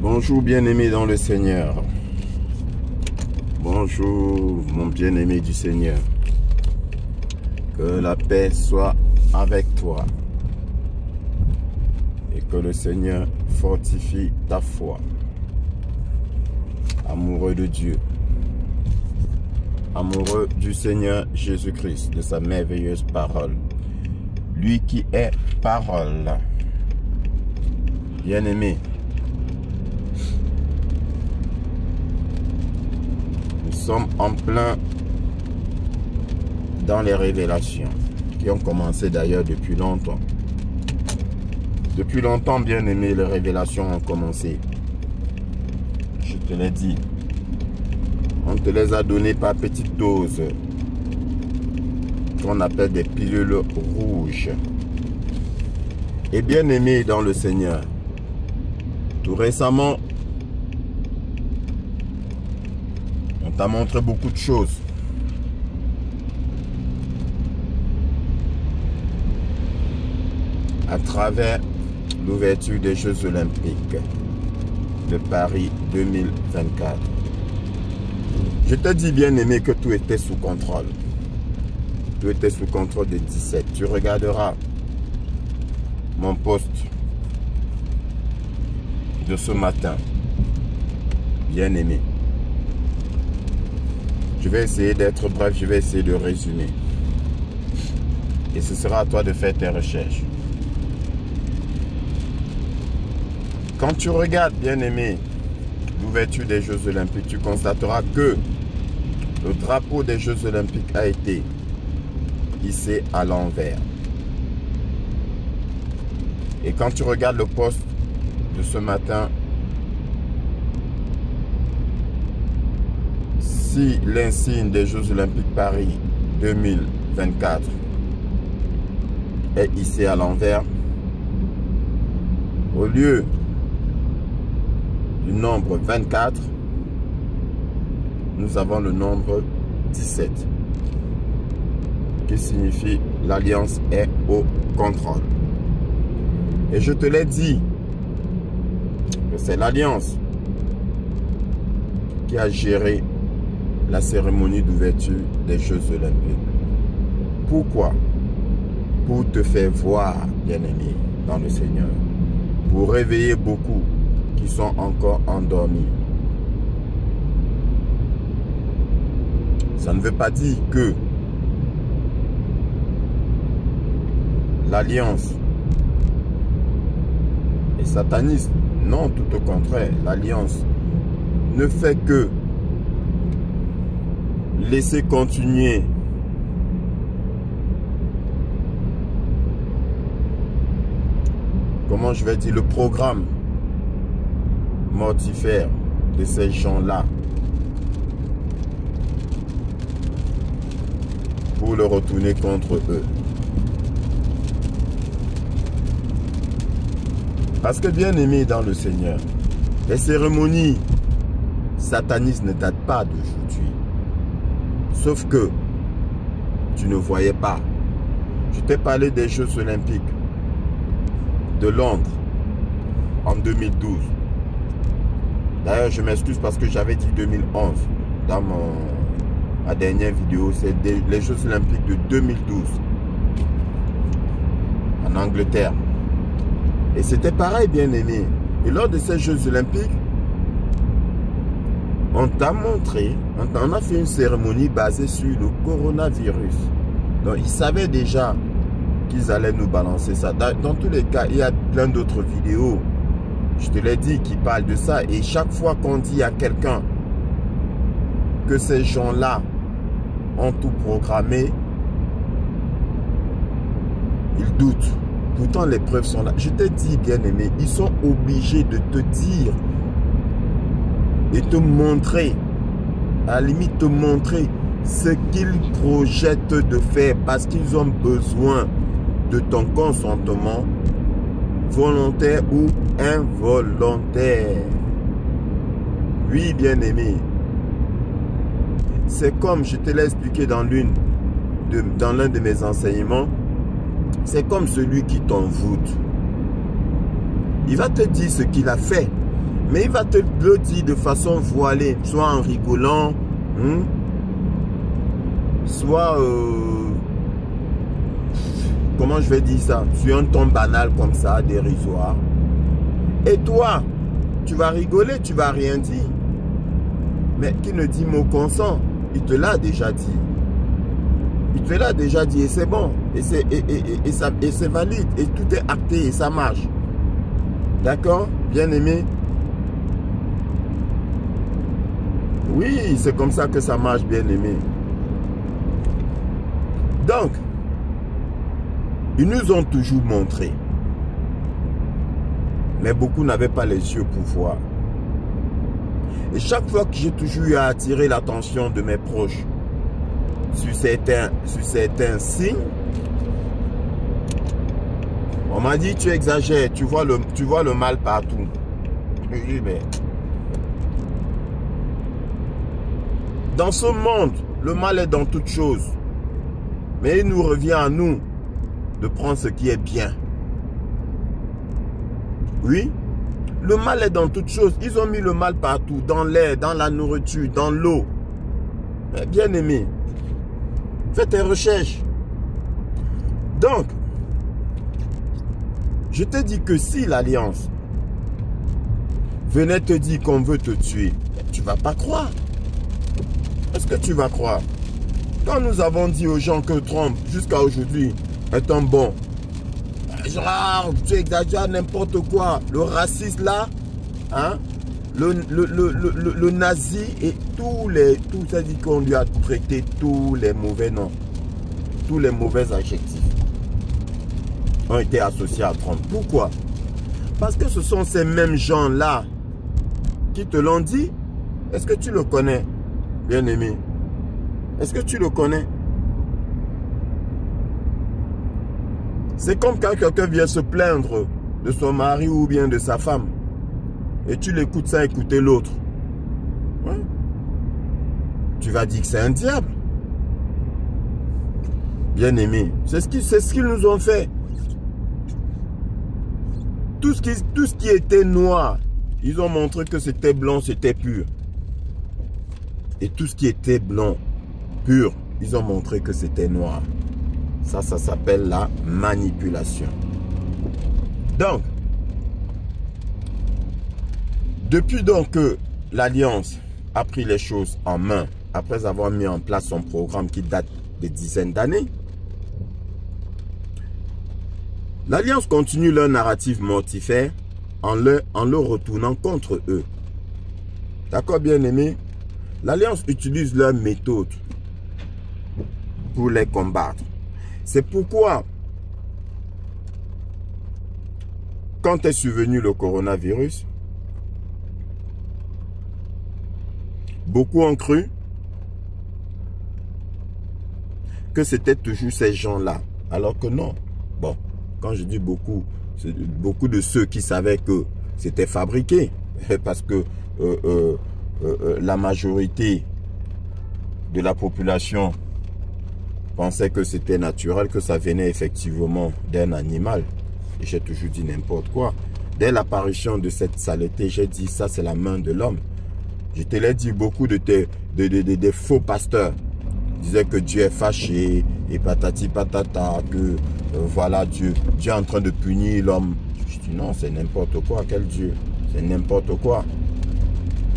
Bonjour bien-aimé dans le Seigneur. Bonjour mon bien-aimé du Seigneur. Que la paix soit avec toi. Et que le Seigneur fortifie ta foi. Amoureux de Dieu. Amoureux du Seigneur Jésus-Christ, de sa merveilleuse parole. Lui qui est parole. Bien-aimé. Nous sommes en plein dans les révélations qui ont commencé d'ailleurs depuis longtemps. Depuis longtemps, bien aimé, les révélations ont commencé. Je te l'ai dit. On te les a données par petites doses qu'on appelle des pilules rouges. Et bien aimé dans le Seigneur, tout récemment, on t'a montré beaucoup de choses. À travers l'ouverture des Jeux Olympiques de Paris 2024. Je te dis bien aimé que tout était sous contrôle. Tout était sous contrôle des 17. Tu regarderas mon post de ce matin. Bien aimé. Je vais essayer d'être bref, je vais essayer de résumer. Et ce sera à toi de faire tes recherches. Quand tu regardes, bien aimé, l'ouverture des Jeux Olympiques, tu constateras que le drapeau des Jeux Olympiques a été hissé à l'envers. Et quand tu regardes le post de ce matin, si l'insigne des Jeux Olympiques Paris 2024 est hissé à l'envers, au lieu du nombre 24, nous avons le nombre 17, qui signifie l'alliance est au contrôle. Et je te l'ai dit que c'est l'alliance qui a géré la cérémonie d'ouverture des Jeux Olympiques. Pourquoi? Pour te faire voir, bien-aimé, dans le Seigneur. Pour réveiller beaucoup qui sont encore endormis. Ça ne veut pas dire que l'alliance est sataniste. Non, tout au contraire. L'alliance ne fait que laisser continuer comment je vais dire le programme mortifère de ces gens-là pour le retourner contre eux. Parce que bien aimé dans le Seigneur, les cérémonies satanistes ne datent pas d'aujourd'hui. Sauf que tu ne voyais pas. Je t'ai parlé des Jeux Olympiques de Londres en 2012. D'ailleurs, je m'excuse parce que j'avais dit 2011 dans ma dernière vidéo. C'est les Jeux Olympiques de 2012 en Angleterre. Et c'était pareil, bien aimé. Et lors de ces Jeux Olympiques, on t'a montré, on a fait une cérémonie basée sur le coronavirus. Donc, ils savaient déjà qu'ils allaient nous balancer ça. Dans tous les cas, il y a plein d'autres vidéos, je te l'ai dit, qui parlent de ça. Et chaque fois qu'on dit à quelqu'un que ces gens-là ont tout programmé, ils doutent. Pourtant, les preuves sont là. Je te dis, bien-aimé, ils sont obligés de te dire et te montrer, à la limite te montrer ce qu'ils projettent de faire parce qu'ils ont besoin de ton consentement volontaire ou involontaire. Oui, bien-aimé. C'est comme je te l'ai expliqué dans l'un de mes enseignements. C'est comme celui qui t'envoûte. Il va te dire ce qu'il a fait. Mais il va te le dire de façon voilée, soit en rigolant, soit, comment je vais dire ça, sur un ton banal comme ça, dérisoire. Et toi, tu vas rigoler, tu vas rien dire. Mais qui ne dit mot consent, il te l'a déjà dit. Il te l'a déjà dit et c'est bon. Et c'est valide. Et tout est acté et ça marche. D'accord, bien aimé? Oui, c'est comme ça que ça marche, bien aimé. Donc, ils nous ont toujours montré. Mais beaucoup n'avaient pas les yeux pour voir. Et chaque fois que j'ai toujours eu à attirer l'attention de mes proches sur certains signes, on m'a dit tu exagères, tu vois le mal partout. Oui, mais dans ce monde, le mal est dans toutes choses. Mais il nous revient à nous de prendre ce qui est bien. Oui, le mal est dans toutes choses. Ils ont mis le mal partout, dans l'air, dans la nourriture, dans l'eau. Mais bien aimé, fais tes recherches. Donc, je te dis que si l'Alliance venait te dire qu'on veut te tuer, tu ne vas pas croire. Est-ce que tu vas croire? Quand nous avons dit aux gens que Trump, jusqu'à aujourd'hui, est un bon, genre, tu exagères n'importe quoi, le raciste là, hein, le nazi et tout ça dit qu'on lui a prêté tous les mauvais noms, tous les mauvais adjectifs ont été associés à Trump. Pourquoi? Parce que ce sont ces mêmes gens là qui te l'ont dit. Est-ce que tu le connais, bien aimé? Est-ce que tu le connais? C'est comme quand quelqu'un vient se plaindre de son mari ou bien de sa femme. Et tu l'écoutes sans écouter l'autre. Ouais. Tu vas dire que c'est un diable. Bien aimé. C'est ce qu'ils nous ont fait. Tout ce qui était noir, ils ont montré que c'était blanc, c'était pur. Et tout ce qui était blanc, pur, ils ont montré que c'était noir. Ça s'appelle la manipulation. Donc, depuis donc que l'Alliance a pris les choses en main, après avoir mis en place son programme qui date de dizaines d'années, l'Alliance continue leur narrative mortifère en le retournant contre eux. D'accord, bien aimé? L'Alliance utilise leur méthode pour les combattre. C'est pourquoi, quand est survenu le coronavirus, beaucoup ont cru que c'était toujours ces gens-là. Alors que non. Bon, quand je dis beaucoup, c'est beaucoup de ceux qui savaient que c'était fabriqué. Parce que la majorité de la population pensait que c'était naturel, que ça venait effectivement d'un animal. Et j'ai toujours dit n'importe quoi. Dès l'apparition de cette saleté, j'ai dit ça c'est la main de l'homme. Je te l'ai dit, beaucoup de des faux pasteurs disaient que Dieu est fâché et patati patata, que voilà Dieu est en train de punir l'homme. Je dis non, c'est n'importe quoi, quel Dieu? C'est n'importe quoi.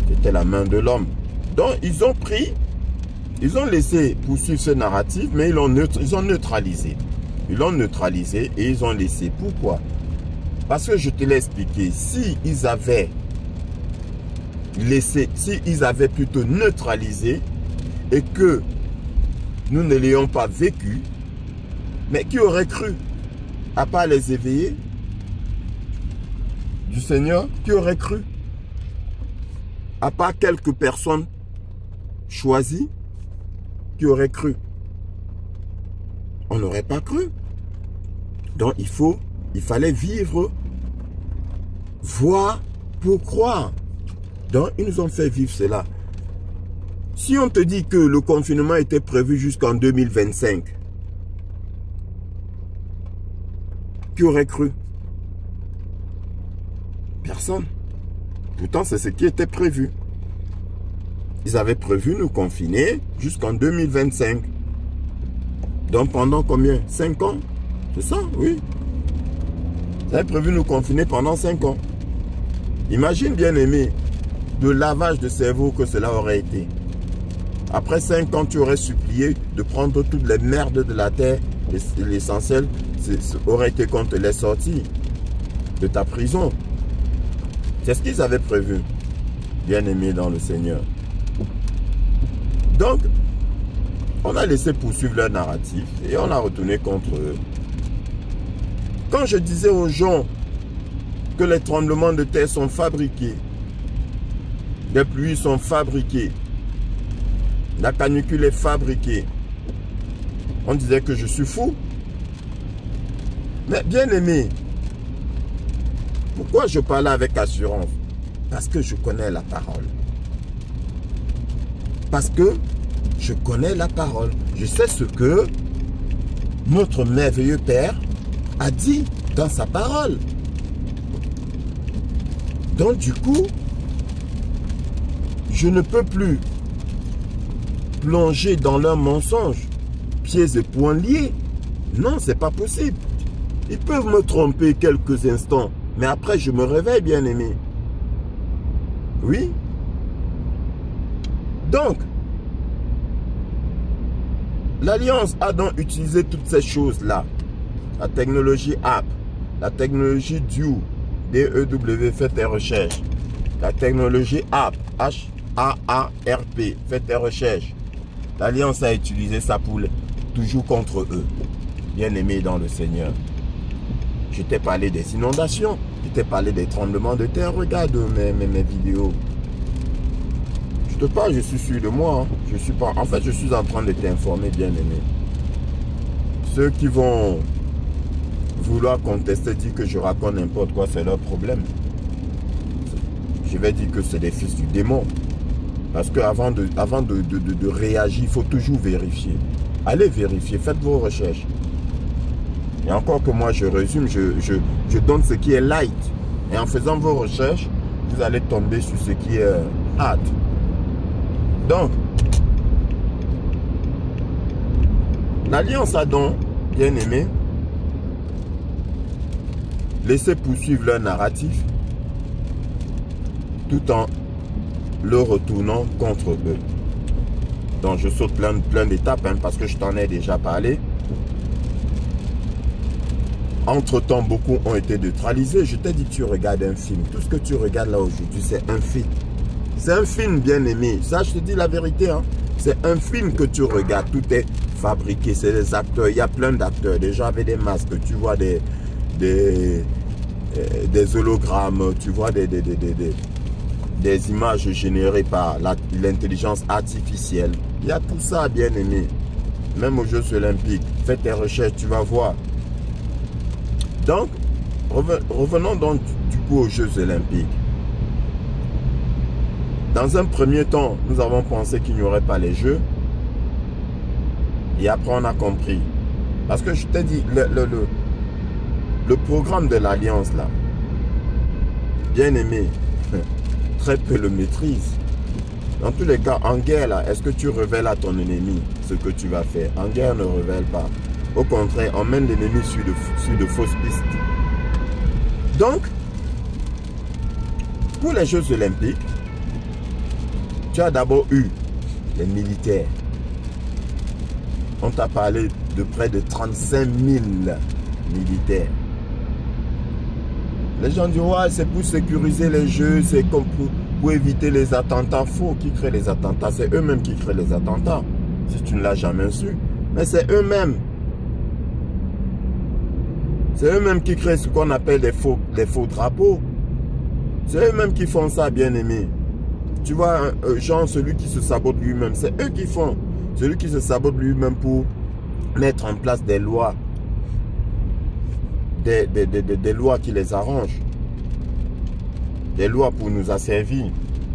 C'était la main de l'homme. Donc ils ont pris, ils ont laissé poursuivre ce narratif, mais ils ont neutralisé. Ils l'ont neutralisé et ils ont laissé. Pourquoi? Parce que je te l'ai expliqué, s'ils avaient laissé, s'ils avaient plutôt neutralisé et que nous ne l'ayons pas vécu, mais qui aurait cru, à part les éveillés du Seigneur, qui aurait cru, à part quelques personnes choisies, qui auraient cru? On n'aurait pas cru. Donc il fallait vivre, voir pour croire. Donc ils nous ont fait vivre cela. Si on te dit que le confinement était prévu jusqu'en 2025, qui aurait cru? Personne. Pourtant, c'est ce qui était prévu. Ils avaient prévu nous confiner jusqu'en 2025. Donc pendant combien? 5 ans? C'est ça, oui. Ils avaient prévu nous confiner pendant 5 ans. Imagine, bien aimé, le lavage de cerveau que cela aurait été. Après 5 ans, tu aurais supplié de prendre toutes les merdes de la terre. L'essentiel aurait été qu'on te laisse sortir de ta prison. C'est ce qu'ils avaient prévu, bien aimé dans le Seigneur. Donc, on a laissé poursuivre leur narratif et on a retourné contre eux. Quand je disais aux gens que les tremblements de terre sont fabriqués, les pluies sont fabriquées, la canicule est fabriquée, on disait que je suis fou. Mais bien aimé, pourquoi je parlais avec assurance? Parce que je connais la parole. Parce que je connais la parole. Je sais ce que notre merveilleux Père a dit dans sa parole. Donc du coup, je ne peux plus plonger dans leurs mensonges, pieds et poings liés. Non, c'est pas possible. Ils peuvent me tromper quelques instants, mais après je me réveille, bien aimé. Oui. Donc, l'Alliance a donc utilisé toutes ces choses-là. La technologie app, la technologie DEW, D-E-W, faites tes recherches. La technologie app, H-A-A-R-P, faites tes recherches. L'Alliance a utilisé ça pour toujours contre eux. Bien aimé dans le Seigneur. Je t'ai parlé des inondations, je t'ai parlé des tremblements de terre. Regarde mes vidéos. Je te parle, je suis sûr de moi. Hein. Je suis pas. En fait, je suis en train de t'informer, bien aimé. Ceux qui vont vouloir contester, dire que je raconte n'importe quoi, c'est leur problème. Je vais dire que c'est des fils du démon. Parce qu'avant de réagir, il faut toujours vérifier. Allez vérifier, faites vos recherches. Et encore que moi, je résume, je donne ce qui est light. Et en faisant vos recherches, vous allez tomber sur ce qui est hard. Donc, l'Alliance a donc, bien aimé, laissé poursuivre leur narratif tout en le retournant contre eux. Donc, je saute plein d'étapes hein, parce que je t'en ai déjà parlé. Entre-temps, beaucoup ont été neutralisés. Je t'ai dit que tu regardes un film. Tout ce que tu regardes là aujourd'hui, c'est un film. C'est un film, bien aimé. Ça, je te dis la vérité. Hein. C'est un film que tu regardes. Tout est fabriqué. C'est des acteurs. Il y a plein d'acteurs. Des gens avec des masques. Tu vois des hologrammes. Tu vois des images générées par l'intelligence artificielle. Il y a tout ça, bien aimé. Même aux Jeux Olympiques. Fais tes recherches, tu vas voir. Donc, revenons donc du coup aux Jeux Olympiques. Dans un premier temps, nous avons pensé qu'il n'y aurait pas les Jeux. Et après, on a compris. Parce que je t'ai dit, le programme de l'Alliance, là, bien aimé, très peu le maîtrise. Dans tous les cas, en guerre, là, est-ce que tu révèles à ton ennemi ce que tu vas faire? En guerre, ne révèle pas. Au contraire, on mène l'ennemi sur de fausses pistes. Donc, pour les Jeux Olympiques, tu as d'abord eu les militaires. On t'a parlé de près de 35 000 militaires. Les gens disent, ouais, c'est pour sécuriser les Jeux, c'est comme pour éviter les attentats. Faux, qui crée les attentats? C'est eux-mêmes qui créent les attentats. Si tu ne l'as jamais su. Mais c'est eux-mêmes. C'est eux-mêmes qui créent ce qu'on appelle des faux drapeaux. C'est eux-mêmes qui font ça, bien aimé. Tu vois, genre celui qui se sabote lui-même, c'est eux qui font. Celui qui se sabote lui-même pour mettre en place des lois. Des lois qui les arrangent. Des lois pour nous asservir.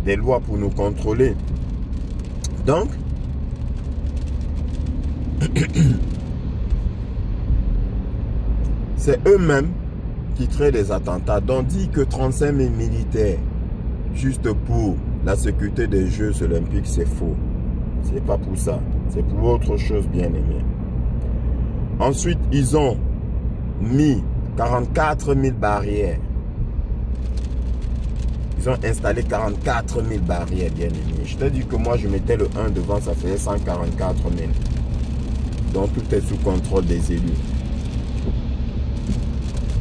Des lois pour nous contrôler. Donc, c'est eux-mêmes qui créent des attentats. Donc, dit que 35 000 militaires juste pour la sécurité des Jeux olympiques, c'est faux. C'est pas pour ça. C'est pour autre chose, bien aimé. Ensuite, ils ont mis 44 000 barrières. Ils ont installé 44 000 barrières, bien aimé. Je t'ai dit que moi, je mettais le 1 devant, ça faisait 144 000. Donc, tout est sous contrôle des élus.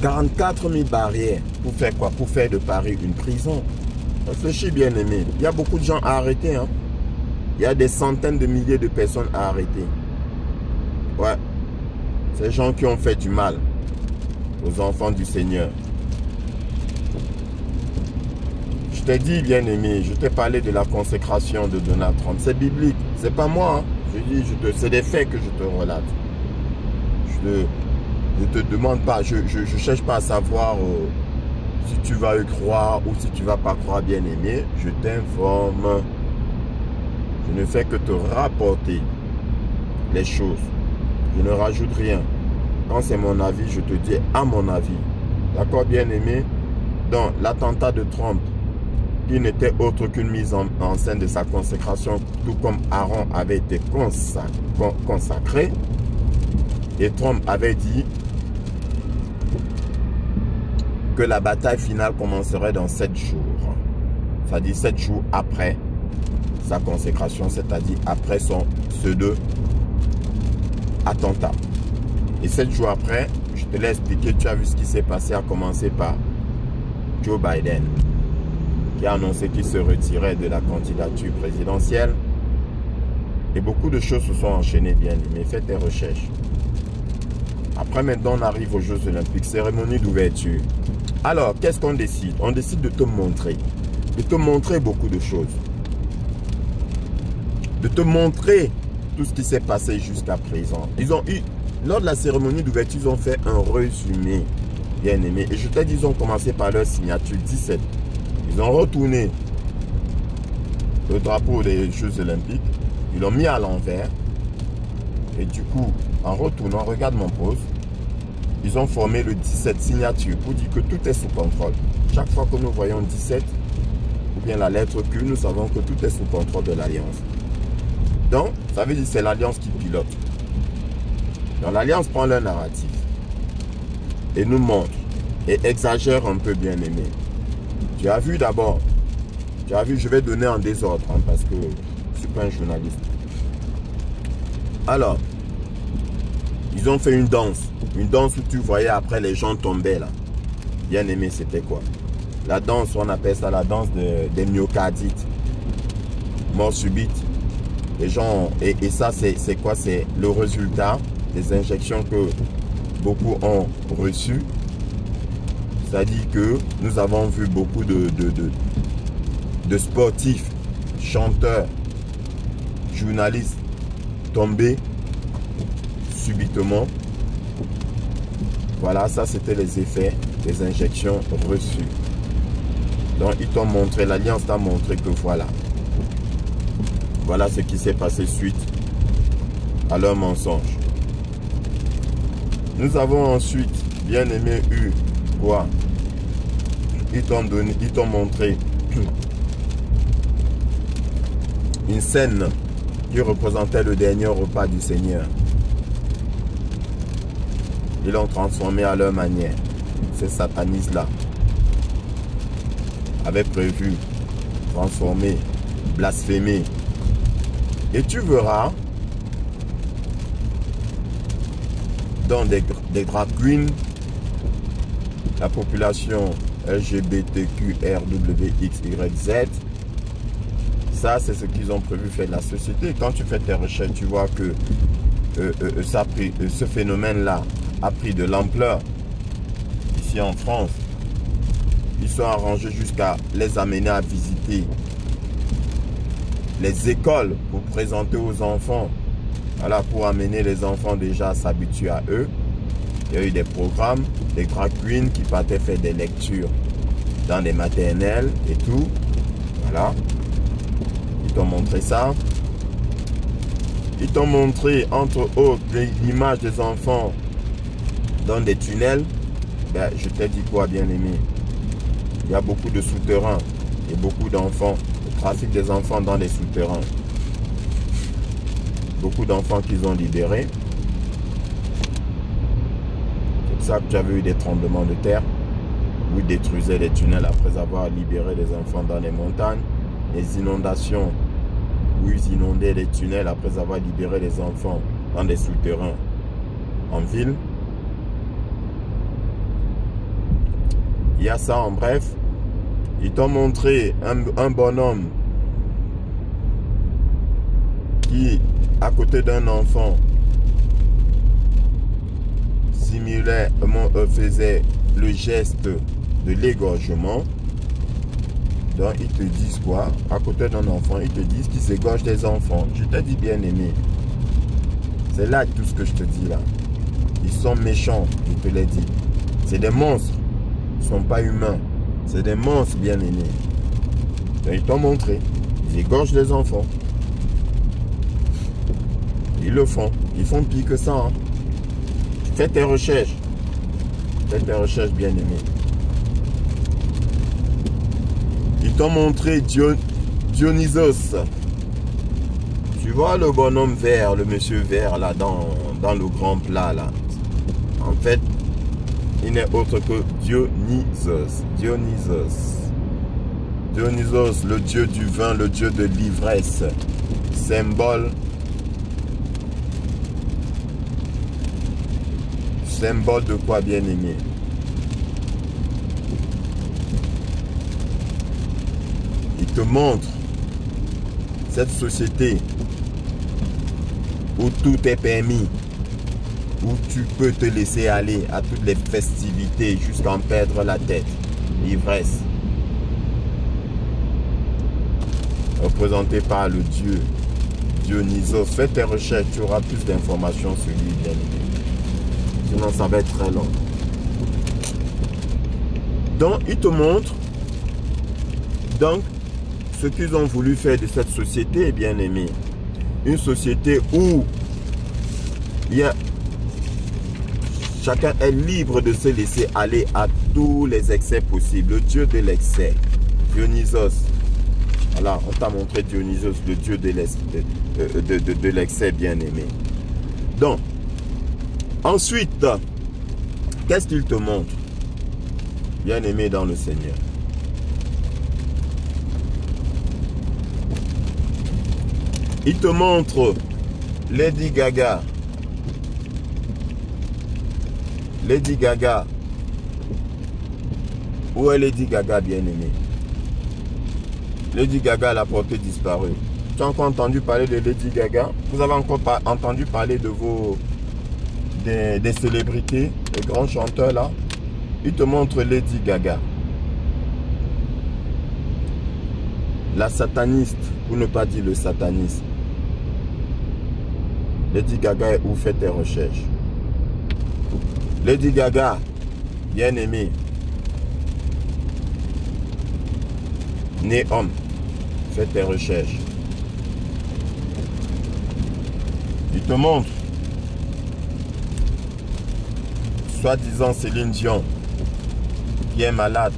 44 000 barrières. Pour faire quoi? Pour faire de Paris une prison. Réfléchis, bien aimé. Il y a beaucoup de gens à arrêter. Hein? Il y a des centaines de milliers de personnes à arrêter. Ouais. Ces gens qui ont fait du mal aux enfants du Seigneur. Je t'ai dit, bien aimé, je t'ai parlé de la consécration de Donald Trump. C'est biblique. C'est pas moi. Hein? Je dis, c'est des faits que je te relate. Je te demande pas, je cherche pas à savoir si tu vas y croire ou si tu vas pas croire, bien aimé. Je t'informe. Je ne fais que te rapporter les choses. Je ne rajoute rien. Quand c'est mon avis, je te dis à mon avis. D'accord, bien aimé? Donc, l'attentat de Trump, qui n'était autre qu'une mise en scène de sa consécration, tout comme Aaron avait été consacré. Et Trump avait dit que la bataille finale commencerait dans 7 jours. C'est-à-dire 7 jours après sa consécration, c'est-à-dire après ce 2 attentats. Et 7 jours après, je te l'ai expliqué, tu as vu ce qui s'est passé, à commencer par Joe Biden, qui a annoncé qu'il se retirait de la candidature présidentielle. Et beaucoup de choses se sont enchaînées, bien aimé. Fais tes recherches. Après, maintenant, on arrive aux Jeux olympiques, cérémonie d'ouverture. Alors, qu'est-ce qu'on décide? On décide de te montrer. De te montrer beaucoup de choses. De te montrer tout ce qui s'est passé jusqu'à présent. Ils ont eu, lors de la cérémonie d'ouverture, ils ont fait un résumé, bien aimé. Et je t'ai dit, ils ont commencé par leur signature 17. Ils ont retourné le drapeau des Jeux olympiques. Ils l'ont mis à l'envers. Et du coup, en retournant, regarde mon pose, ils ont formé le 17 signature pour dire que tout est sous contrôle. Chaque fois que nous voyons 17, ou bien la lettre Q, nous savons que tout est sous contrôle de l'Alliance. Donc, ça veut dire que c'est l'Alliance qui pilote. Donc, l'Alliance prend leur narratif et nous montre et exagère un peu, bien aimé. Tu as vu d'abord, tu as vu, je vais donner en désordre, hein, parce que je ne suis pas un journaliste. Alors, ils ont fait une danse où tu voyais après les gens tomber là. Bien aimé, c'était quoi? La danse, on appelle ça la danse des myocardites. Mort subite. Les gens, et ça c'est quoi? C'est le résultat des injections que beaucoup ont reçues. C'est-à-dire que nous avons vu beaucoup de sportifs, chanteurs, journalistes tomber subitement. Voilà, ça c'était les effets des injections reçues. Donc ils t'ont montré, l'Alliance t'a montré que voilà. Voilà ce qui s'est passé suite à leur mensonge. Nous avons ensuite, bien aimé, eu quoi? Ils t'ont montré une scène qui représentait le dernier repas du Seigneur. Ils l'ont transformé à leur manière. Ces satanistes-là avaient prévu transformer, blasphémer. Et tu verras dans des drag queens, la population LGBTQRWXYZ, ça c'est ce qu'ils ont prévu faire de la société. Quand tu fais tes recherches, tu vois que ce phénomène-là a pris de l'ampleur ici en France. Ils sont arrangés jusqu'à les amener à visiter les écoles pour présenter aux enfants. Voilà, pour amener les enfants déjà à s'habituer à eux. Il y a eu des programmes, des drag queens qui partaient faire des lectures dans les maternelles et tout. Voilà. Ils t'ont montré ça. Ils t'ont montré, entre autres, l'image des enfants dans des tunnels. Ben, je t'ai dit quoi, bien aimé? Il y a beaucoup de souterrains. et beaucoup d'enfants, le trafic des enfants dans les souterrains. Beaucoup d'enfants qu'ils ont libérés. C'est pour ça que tu avais eu des tremblements de terre où ils détruisaient les tunnels après avoir libéré les enfants dans les montagnes. Les inondations où ils inondaient les tunnels après avoir libéré les enfants dans des souterrains en ville. Il y a ça en bref. Ils t'ont montré un bonhomme qui, à côté d'un enfant, similairement faisait le geste de l'égorgement. Donc ils te disent quoi? À côté d'un enfant, ils te disent qu'ils égorgent des enfants. Je te dis bien aimé. C'est là tout ce que je te dis là. Ils sont méchants, je te l'ai dit. C'est des monstres. Ils ne sont pas humains. C'est des monstres bien aimés. Donc, ils t'ont montré. Ils égorgent des enfants. Ils le font. Ils font pire que ça. Hein. Fais tes recherches. Fais tes recherches bien aimé. Ils t'ont montré Dionysos. Tu vois le bonhomme vert, le monsieur vert là dans le grand plat là. En fait, il n'est autre que Dionysos. Dionysos, le dieu du vin, le dieu de l'ivresse. Symbole de quoi bien aimé? Il te montre cette société où tout est permis, où tu peux te laisser aller à toutes les festivités jusqu'à en perdre la tête. L'ivresse. Représenté par le dieu Dionysos. Fais tes recherches, tu auras plus d'informations sur lui, bien aimé. Sinon, ça va être très long. Donc, il te montre donc ce qu'ils ont voulu faire de cette société, bien aimé. Une société où chacun est libre de se laisser aller à tous les excès possibles. Le dieu de l'excès, Dionysos. Voilà, on t'a montré Dionysos, le dieu de l'excès, bien aimé. Donc, ensuite, qu'est-ce qu'il te montre, bien aimé dans le Seigneur? Il te montre Lady Gaga. Lady Gaga. Où est Lady Gaga, bien aimé? Lady Gaga, la portée disparue. Tu as encore entendu parler de Lady Gaga? Vous avez encore entendu parler de des célébrités, des grands chanteurs là? Il te montre Lady Gaga. La sataniste, pour ne pas dire le satanisme. Lady Gaga est où? Fais tes recherches. Lady Gaga, bien aimé. Né homme. Fais tes recherches. Il te montre. Soi-disant Céline Dion, qui est malade.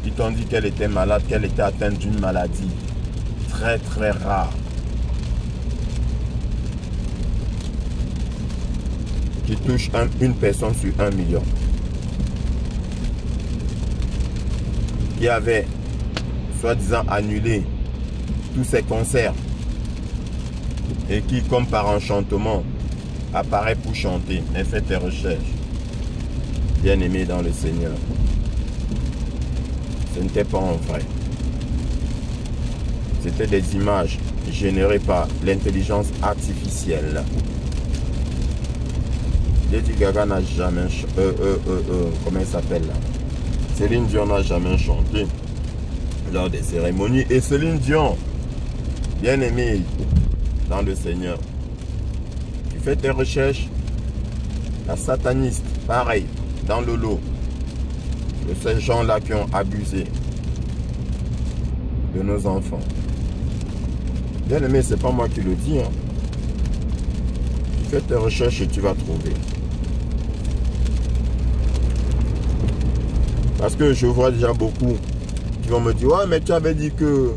Ils t'ont dit qu'elle était malade, qu'elle était atteinte d'une maladie très très rare. Qui touche une personne sur 1 million. Qui avait soi-disant annulé tous ses concerts. Et qui, comme par enchantement, apparaît pour chanter. Mais fais tes recherches. Bien aimé dans le Seigneur. Ce n'était pas en vrai. C'était des images générées par l'intelligence artificielle. Lady Gaga n'a jamais comment elle s'appelle là? Céline Dion n'a jamais chanté lors des cérémonies. Et Céline Dion, bien aimé dans le Seigneur, tu fais tes recherches. La sataniste, pareil, dans le lot de ces gens-là qui ont abusé de nos enfants. Bien aimé, c'est pas moi qui le dis. Hein. Tu fais tes recherches et tu vas trouver. Parce que je vois déjà beaucoup Ils vont me dire, ouais, mais tu avais dit que...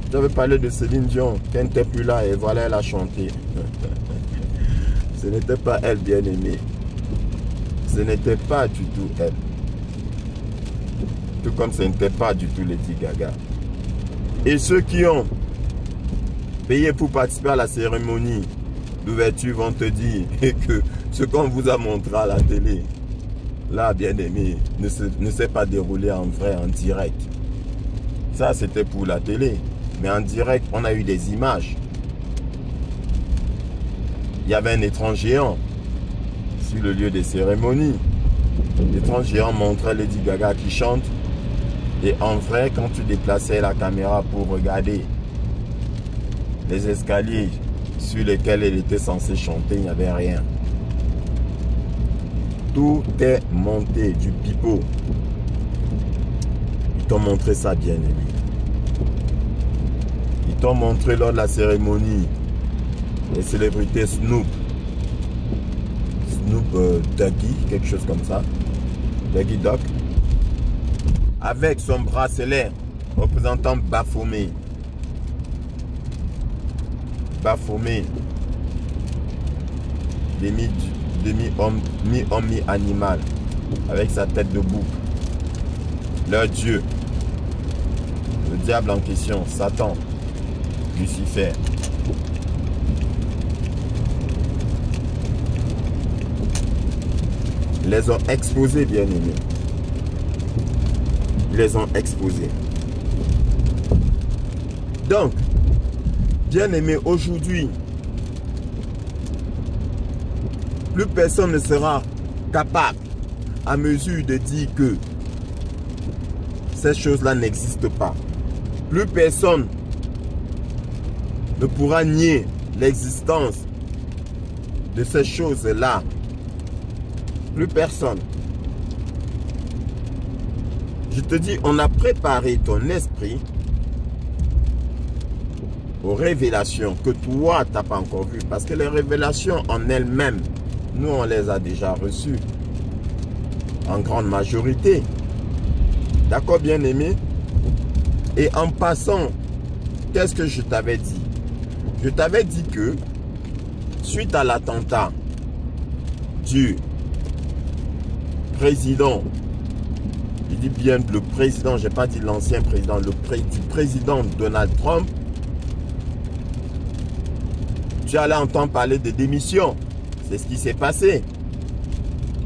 Tu avais parlé de Céline Dion, qu'elle n'était plus là et voilà, elle a chanté. Ce n'était pas elle, bien-aimée. Ce n'était pas du tout elle. Tout comme ce n'était pas du tout Lady Gaga. Et ceux qui ont payé pour participer à la cérémonie d'ouverture vont te dire que ce qu'on vous a montré à la télé, là, bien-aimé, ne s'est pas déroulé en vrai, en direct. Ça, c'était pour la télé. Mais en direct, on a eu des images. Il y avait un étrange géant sur le lieu des cérémonies. L'étrange géant montrait Lady Gaga qui chante. Et en vrai, quand tu déplaçais la caméra pour regarder les escaliers sur lesquels elle était censée chanter, il n'y avait rien. Tout est monté du pipeau. Ils t'ont montré ça, bien aimé. Ils t'ont montré lors de la cérémonie les célébrités Snoop Doggy, quelque chose comme ça. Doggy Dog. Avec son bracelet représentant Baphomet. Baphomet. Mi-homme, mi-animal. Avec sa tête de bouc. Leur dieu. Le diable en question, Satan. Lucifer. Ils les ont exposés, bien aimés. Ils les ont exposés. Donc, bien aimé, aujourd'hui, plus personne ne sera capable à mesure de dire que ces choses-là n'existent pas. Plus personne ne pourra nier l'existence de ces choses-là. Plus personne. Je te dis, on a préparé ton esprit aux révélations que toi, tu n'as pas encore vues. Parce que les révélations en elles-mêmes, nous, on les a déjà reçues. En grande majorité. D'accord, bien aimé? Et en passant, qu'est-ce que je t'avais dit? Je t'avais dit que, suite à l'attentat du président, je dis bien le président, je n'ai pas dit l'ancien président, du président Donald Trump, tu allais entendre parler de démission. C'est ce qui s'est passé.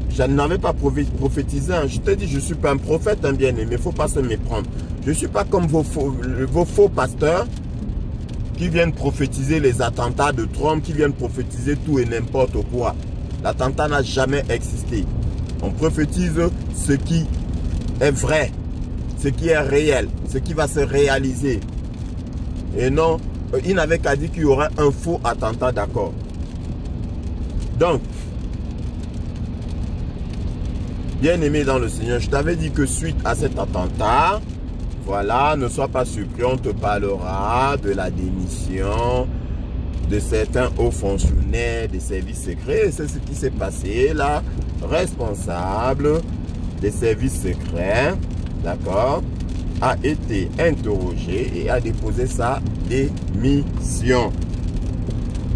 Je n'avais pas prophétisé. Je te dis, je ne suis pas un prophète, un bien-aimé. Il ne faut pas se méprendre. Je ne suis pas comme vos faux pasteurs qui viennent prophétiser les attentats de Trump, qui viennent prophétiser tout et n'importe quoi. L'attentat n'a jamais existé. On prophétise ce qui est vrai, ce qui est réel, ce qui va se réaliser. Et non, il n'avait qu'à dire qu'il y aurait un faux attentat, d'accord. Donc, bien aimé dans le Seigneur, je t'avais dit que suite à cet attentat, voilà, ne sois pas surpris, on te parlera de la démission de certains hauts fonctionnaires des services secrets. C'est ce qui s'est passé là. Responsable des services secrets, d'accord, a été interrogé et a déposé sa démission.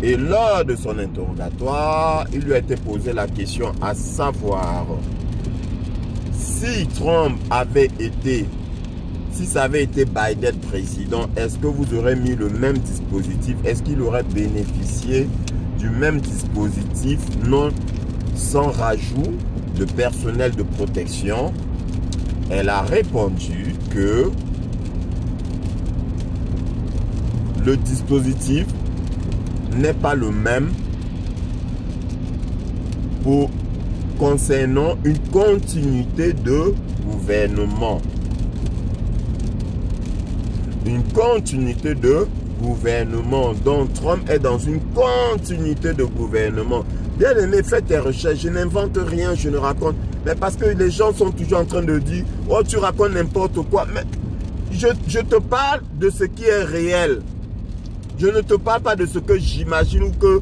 Et lors de son interrogatoire, il lui a été posé la question à savoir si Trump avait été, si ça avait été Biden président, est-ce que vous aurez mis le même dispositif? Est-ce qu'il aurait bénéficié du même dispositif, non sans rajout de personnel de protection? Elle a répondu que le dispositif n'est pas le même pour concernant une continuité de gouvernement. Une continuité de gouvernement. Donc Trump est dans une continuité de gouvernement. Bien aimé, fais tes recherches. Je n'invente rien, je ne raconte. Mais parce que les gens sont toujours en train de dire, oh tu racontes n'importe quoi. Mais je te parle de ce qui est réel. Je ne te parle pas de ce que j'imagine ou que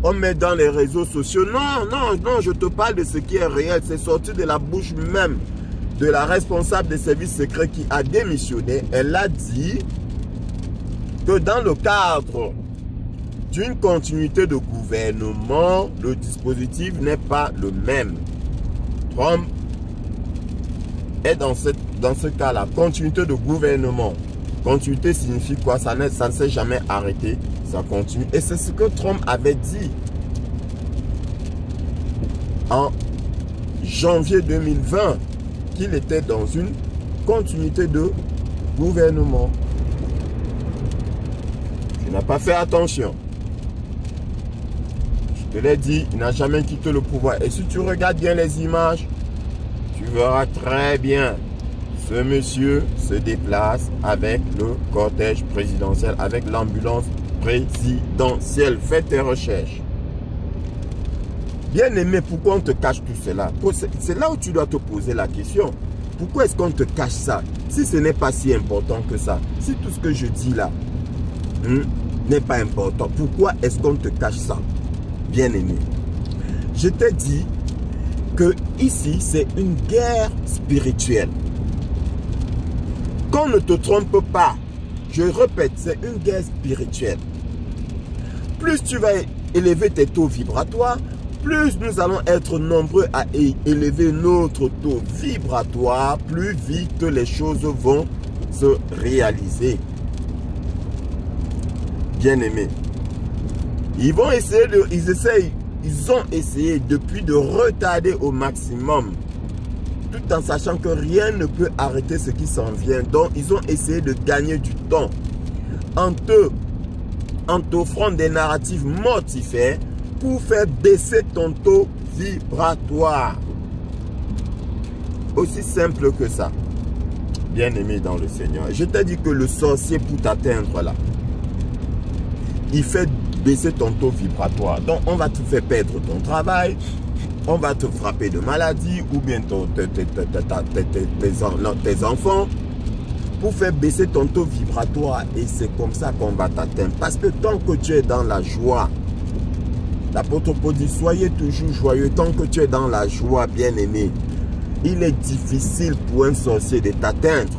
on met dans les réseaux sociaux. Non, non, non, je te parle de ce qui est réel. C'est sorti de la bouche même de la responsable des services secrets qui a démissionné, elle a dit que dans le cadre d'une continuité de gouvernement, le dispositif n'est pas le même. Trump est dans ce cas-là, continuité de gouvernement. Continuité signifie quoi? Ça ne s'est jamais arrêté, ça continue. Et c'est ce que Trump avait dit en janvier 2020, qu'il était dans une continuité de gouvernement. Tu n'as pas fait attention. Je te l'ai dit, il n'a jamais quitté le pouvoir. Et si tu regardes bien les images, tu verras très bien. Ce monsieur se déplace avec le cortège présidentiel, avec l'ambulance présidentielle. Fais tes recherches. Bien aimé, pourquoi on te cache tout cela? C'est là où tu dois te poser la question. Pourquoi est-ce qu'on te cache ça? Si ce n'est pas si important que ça, si tout ce que je dis là n'est pas important, pourquoi est-ce qu'on te cache ça? Bien aimé, je t'ai dit que ici c'est une guerre spirituelle. Qu'on ne te trompe pas, je répète, c'est une guerre spirituelle. Plus tu vas élever tes taux vibratoires, plus nous allons être nombreux à élever notre taux vibratoire, plus vite les choses vont se réaliser. Bien aimé, ils ont essayé depuis de retarder au maximum, tout en sachant que rien ne peut arrêter ce qui s'en vient. Donc, ils ont essayé de gagner du temps en t'offrant des narratifs mortifères pour faire baisser ton taux vibratoire. Aussi simple que ça. Bien aimé dans le Seigneur. Je t'ai dit que le sorcier pour t'atteindre là, il fait baisser ton taux vibratoire. Donc, on va te faire perdre ton travail. On va te frapper de maladie ou bien tes enfants pour faire baisser ton taux vibratoire. Et c'est comme ça qu'on va t'atteindre. Parce que tant que tu es dans la joie, l'apôtre Paul dit, soyez toujours joyeux. Tant que tu es dans la joie, bien aimé, il est difficile pour un sorcier de t'atteindre.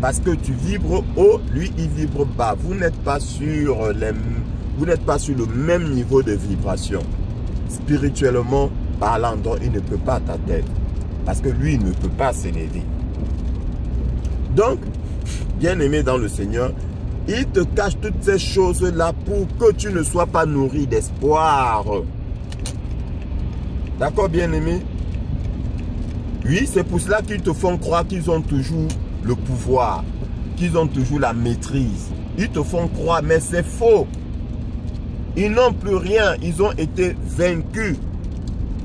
Parce que tu vibres haut, lui il vibre bas. Vous n'êtes pas sur le même niveau de vibration. Spirituellement parlant, donc il ne peut pas t'atteindre. Parce que lui il ne peut pas s'élever. Donc, bien aimé dans le Seigneur, il te cache toutes ces choses-là pour que tu ne sois pas nourri d'espoir. D'accord, bien aimé? Oui, c'est pour cela qu'ils te font croire qu'ils ont toujours le pouvoir, qu'ils ont toujours la maîtrise. Ils te font croire, mais c'est faux. Ils n'ont plus rien, ils ont été vaincus.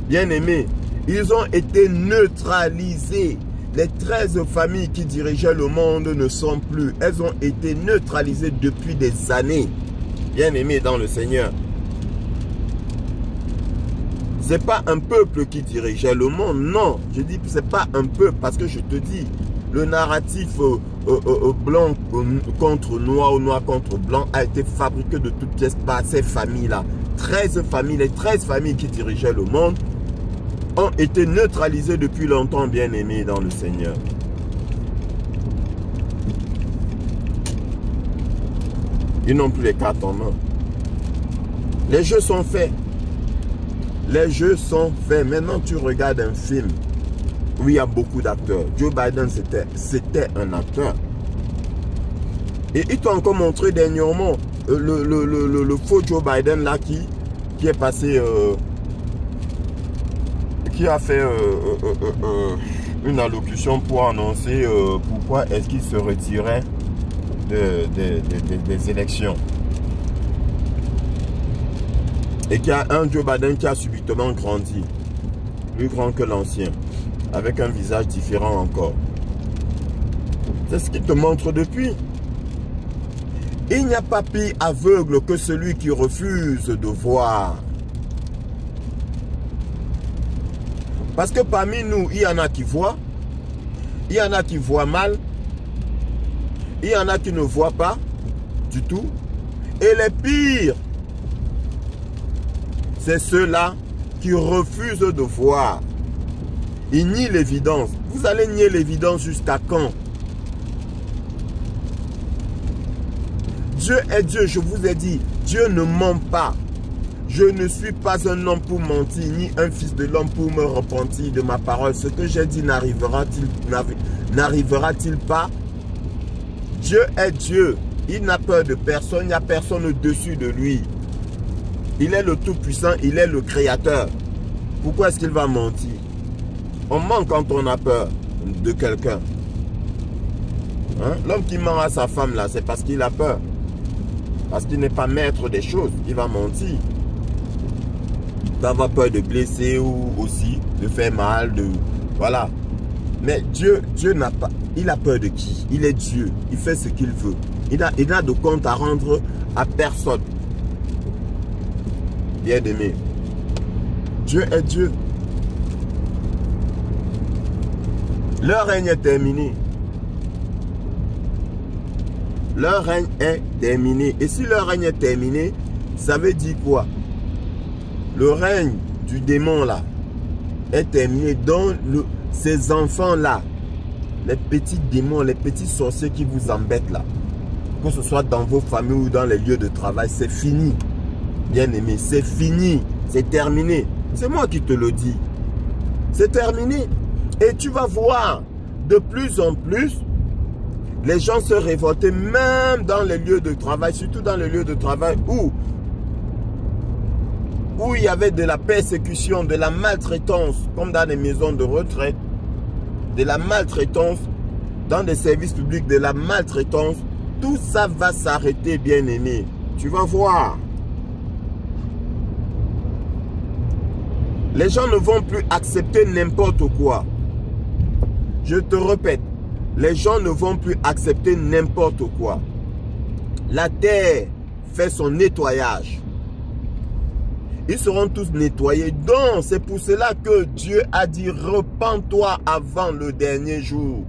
Bien aimés, ils ont été neutralisés. Les 13 familles qui dirigeaient le monde ne sont plus. Elles ont été neutralisées depuis des années. Bien aimés dans le Seigneur. Ce n'est pas un peuple qui dirigeait le monde, non. Je dis que ce n'est pas un peuple parce que je te dis, le narratif blanc contre noir ou noir contre blanc a été fabriqué de toutes pièces par ces familles-là. 13 familles, les 13 familles qui dirigeaient le monde ont été neutralisées depuis longtemps, bien aimés dans le Seigneur. Ils n'ont plus les cartes en main. Les jeux sont faits. Les jeux sont faits. Maintenant, tu regardes un film où il y a beaucoup d'acteurs. Joe Biden, c'était un acteur. Et ils t'ont encore montré dernièrement le faux Joe Biden là qui est passé, qui a fait une allocution pour annoncer pourquoi est-ce qu'il se retirait des élections. Et qu'il y a un Joe Biden qui a subitement grandi, plus grand que l'ancien, avec un visage différent encore. C'est ce qu'il te montre depuis. Il n'y a pas pire aveugle que celui qui refuse de voir. Parce que parmi nous, il y en a qui voient, il y en a qui voient mal, il y en a qui ne voient pas du tout. Et les pires, c'est ceux-là qui refusent de voir. Il nie l'évidence. Vous allez nier l'évidence jusqu'à quand? Dieu est Dieu, je vous ai dit. Dieu ne ment pas. Je ne suis pas un homme pour mentir, ni un fils de l'homme pour me repentir de ma parole. Ce que j'ai dit n'arrivera-t-il pas? Dieu est Dieu. Il n'a peur de personne, il n'y a personne au-dessus de lui. Il est le Tout-Puissant, il est le Créateur. Pourquoi est-ce qu'il va mentir? On ment quand on a peur de quelqu'un. Hein? L'homme qui ment à sa femme, là, c'est parce qu'il a peur. Parce qu'il n'est pas maître des choses. Il va mentir. Il va avoir peur de blesser ou aussi de faire mal. Voilà. Mais Dieu n'a pas... Il a peur de qui? Il est Dieu. Il fait ce qu'il veut. Il n'a de compte à rendre à personne. Bien-aimé. Dieu est Dieu. Leur règne est terminé. Leur règne est terminé. Et si leur règne est terminé, ça veut dire quoi? Le règne du démon là est terminé. Donc ces enfants là, les petits démons, les petits sorciers qui vous embêtent là, que ce soit dans vos familles ou dans les lieux de travail, c'est fini. Bien aimé, c'est fini. C'est terminé. C'est moi qui te le dis. C'est terminé. Et tu vas voir de plus en plus les gens se révolter, même dans les lieux de travail, surtout dans les lieux de travail où il y avait de la persécution, de la maltraitance, comme dans les maisons de retraite, de la maltraitance, dans des services publics, de la maltraitance. Tout ça va s'arrêter, bien aimé. Tu vas voir. Les gens ne vont plus accepter n'importe quoi. Je te répète, les gens ne vont plus accepter n'importe quoi. La terre fait son nettoyage. Ils seront tous nettoyés. Donc, c'est pour cela que Dieu a dit, repens-toi avant le dernier jour.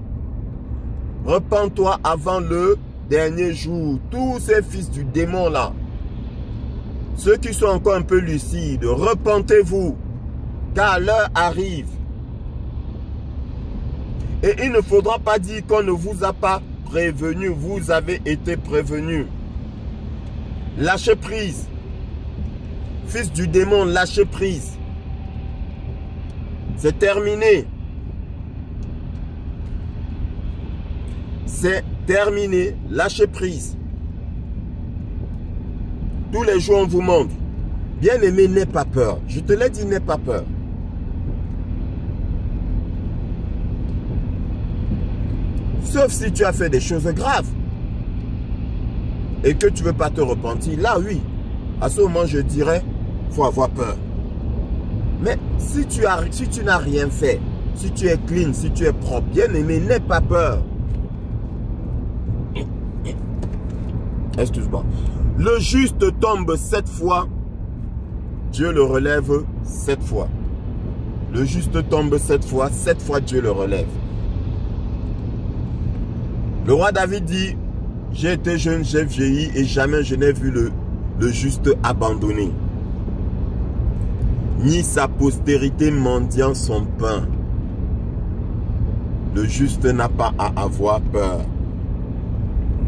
Repens-toi avant le dernier jour. Tous ces fils du démon là, ceux qui sont encore un peu lucides, repentez-vous, car l'heure arrive. Et il ne faudra pas dire qu'on ne vous a pas prévenu. Vous avez été prévenu. Lâchez prise. Fils du démon, lâchez prise. C'est terminé. C'est terminé. Lâchez prise. Tous les jours, on vous montre. Bien aimé, n'aie pas peur. Je te l'ai dit, n'aie pas peur. Sauf si tu as fait des choses graves et que tu ne veux pas te repentir. Là, oui. À ce moment, je dirais, il faut avoir peur. Mais si tu n'as rien fait, si tu es clean, si tu es propre, bien aimé, n'aie pas peur. Excuse-moi. Le juste tombe 7 fois, Dieu le relève 7 fois. Le juste tombe 7 fois Dieu le relève. Le roi David dit, j'ai été jeune, j'ai vieilli et jamais je n'ai vu le juste abandonné. Ni sa postérité mendiant son pain. Le juste n'a pas à avoir peur.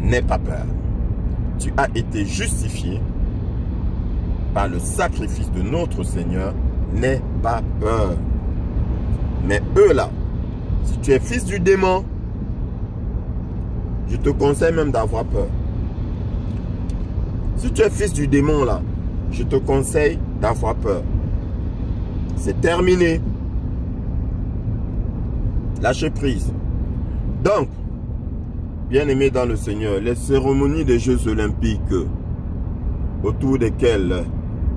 N'aie pas peur. Tu as été justifié par le sacrifice de notre Seigneur. N'aie pas peur. Mais eux là, si tu es fils du démon, je te conseille même d'avoir peur. Si tu es fils du démon là, je te conseille d'avoir peur. C'est terminé. Lâchez prise. Donc, bien-aimés dans le Seigneur, les cérémonies des Jeux Olympiques autour desquelles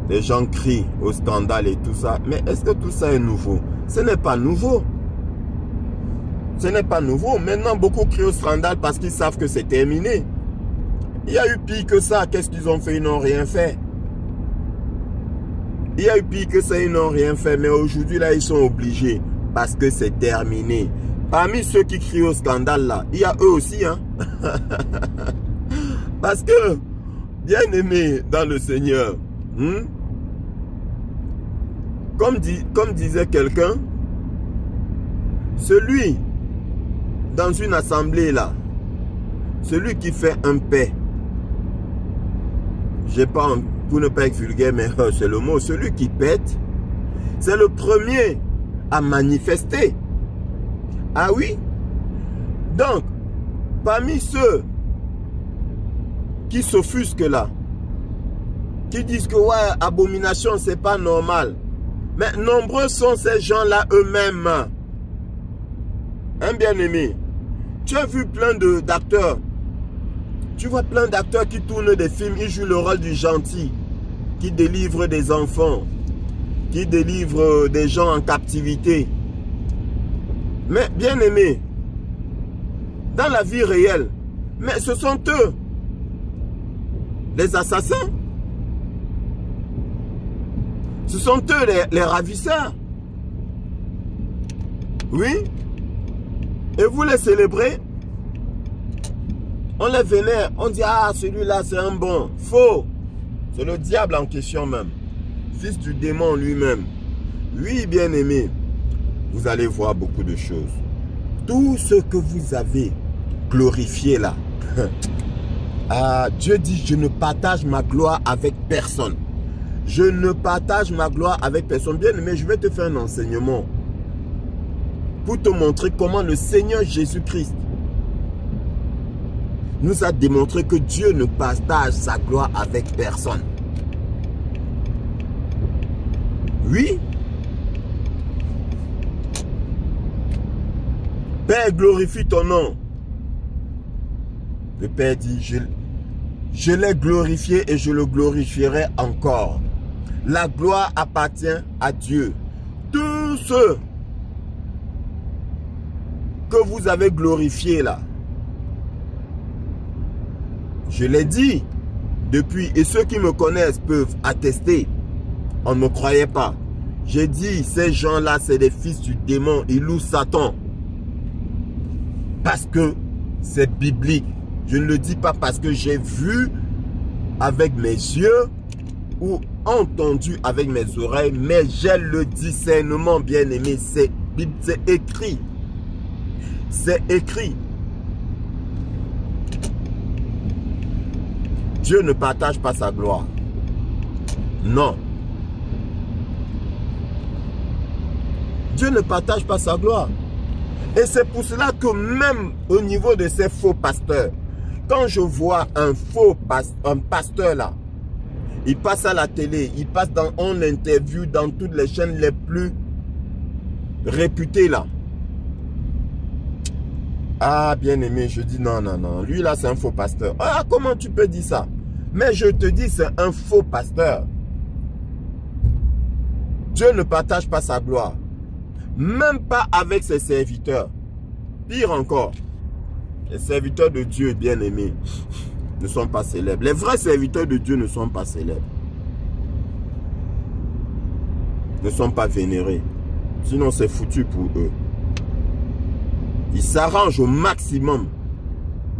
les gens crient au scandale et tout ça, mais est-ce que tout ça est nouveau? Ce n'est pas nouveau. Ce n'est pas nouveau. Maintenant, beaucoup crient au scandale parce qu'ils savent que c'est terminé. Il y a eu pire que ça. Qu'est-ce qu'ils ont fait? Ils n'ont rien fait. Il y a eu pire que ça, ils n'ont rien fait. Mais aujourd'hui, là, ils sont obligés parce que c'est terminé. Parmi ceux qui crient au scandale, là, il y a eux aussi. Hein? Parce que, bien aimé dans le Seigneur, comme disait quelqu'un, Celui, dans une assemblée là, celui qui fait un paix, j'ai pas, pour ne pas être vulgaire, mais c'est le mot, celui qui pète, c'est le premier à manifester. Ah oui? Donc, parmi ceux qui s'offusquent là, qui disent que ouais, abomination, c'est pas normal. Mais nombreux sont ces gens-là eux-mêmes. Un bien-aimé, tu as vu plein d'acteurs. Tu vois plein d'acteurs qui tournent des films, ils jouent le rôle du gentil, qui délivre des enfants, qui délivre des gens en captivité. Mais bien-aimé, dans la vie réelle, mais ce sont eux, les assassins. Ce sont eux les ravisseurs. Oui. Et vous les célébrez. On les vénère. On dit, ah, celui-là, c'est un bon. Faux. C'est le diable en question même. Fils du démon lui-même. Oui, bien-aimé, vous allez voir beaucoup de choses. Tout ce que vous avez glorifié là. Ah, Dieu dit, je ne partage ma gloire avec personne. Je ne partage ma gloire avec personne. Bien-aimé, je vais te faire un enseignement pour te montrer comment le Seigneur Jésus-Christ nous a démontré que Dieu ne partage sa gloire avec personne. Oui. Père, glorifie ton nom. Le Père dit, je l'ai glorifié et je le glorifierai encore. La gloire appartient à Dieu. Tous ceux que vous avez glorifiés là, je l'ai dit depuis, et ceux qui me connaissent peuvent attester. On ne me croyait pas. J'ai dit, ces gens-là, c'est des fils du démon. Ils louent Satan. Parce que c'est biblique. Je ne le dis pas parce que j'ai vu avec mes yeux ou entendu avec mes oreilles, mais j'ai le discernement, bien-aimé. C'est écrit. C'est écrit. Dieu ne partage pas sa gloire. Non. Dieu ne partage pas sa gloire. Et c'est pour cela que même au niveau de ces faux pasteurs, quand je vois un pasteur là, il passe à la télé, il passe en interview dans toutes les chaînes les plus réputées là. Ah, bien-aimé, je dis non, non, non. Lui là, c'est un faux pasteur. Ah, comment tu peux dire ça? Mais je te dis, c'est un faux pasteur. Dieu ne partage pas sa gloire. Même pas avec ses serviteurs. Pire encore, les serviteurs de Dieu, bien-aimés, ne sont pas célèbres. Les vrais serviteurs de Dieu ne sont pas célèbres. Ne sont pas vénérés. Sinon, c'est foutu pour eux. Ils s'arrangent au maximum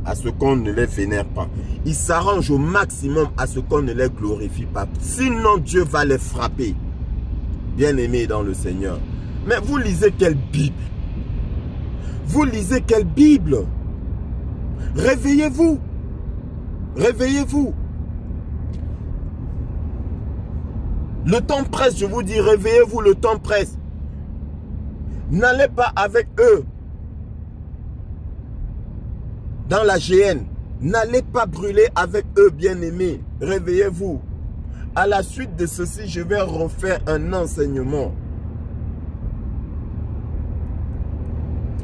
à ce qu'on ne les vénère pas. Ils s'arrangent au maximum à ce qu'on ne les glorifie pas. Sinon, Dieu va les frapper. Bien-aimés dans le Seigneur. Mais vous lisez quelle Bible? Vous lisez quelle Bible? Réveillez-vous. Réveillez-vous. Le temps presse, je vous dis, réveillez-vous, le temps presse. N'allez pas avec eux dans la GN. N'allez pas brûler avec eux, bien-aimés. Réveillez-vous. À la suite de ceci, je vais refaire un enseignement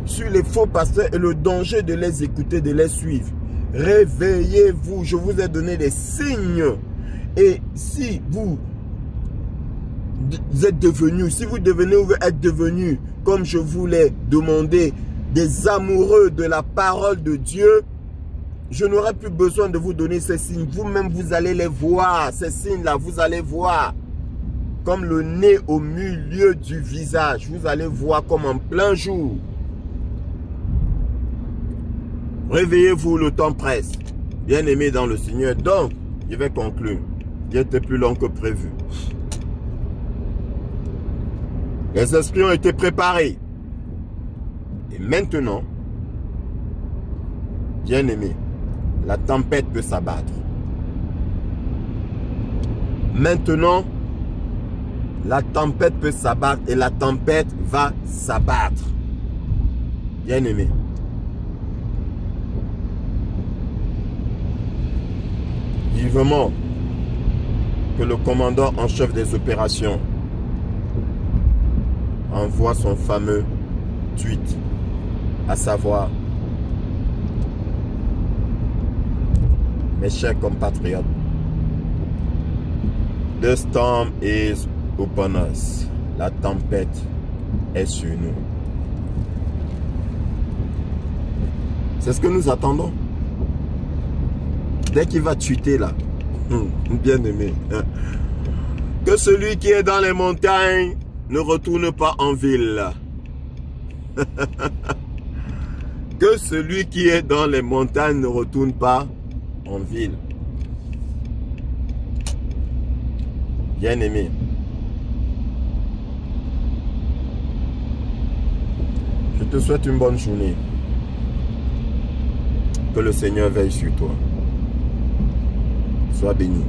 sur les faux pasteurs et le danger de les écouter, de les suivre. Réveillez-vous. Je vous ai donné des signes. Et si vous êtes devenus, si vous devenez ou êtes devenus, comme je vous l'ai demandé, des amoureux de la parole de Dieu, je n'aurai plus besoin de vous donner ces signes. Vous-même, vous allez les voir. Ces signes-là, vous allez voir. Comme le nez au milieu du visage. Vous allez voir comme en plein jour. Réveillez-vous, le temps presse. Bien-aimés dans le Seigneur. Donc, je vais conclure. Il était plus long que prévu. Les esprits ont été préparés. Et maintenant, bien-aimé, la tempête peut s'abattre. Maintenant, la tempête peut s'abattre et la tempête va s'abattre. Bien-aimé. Vivement que le commandant en chef des opérations envoie son fameux tweet, à savoir: mes chers compatriotes, the storm is upon us. La tempête est sur nous. C'est ce que nous attendons. Dès qu'il va tweeter là, bien aimé, que celui qui est dans les montagnes ne retourne pas en ville. Que celui qui est dans les montagnes ne retourne pas en ville. Bien aimé. Je te souhaite une bonne journée. Que le Seigneur veille sur toi. Sois béni.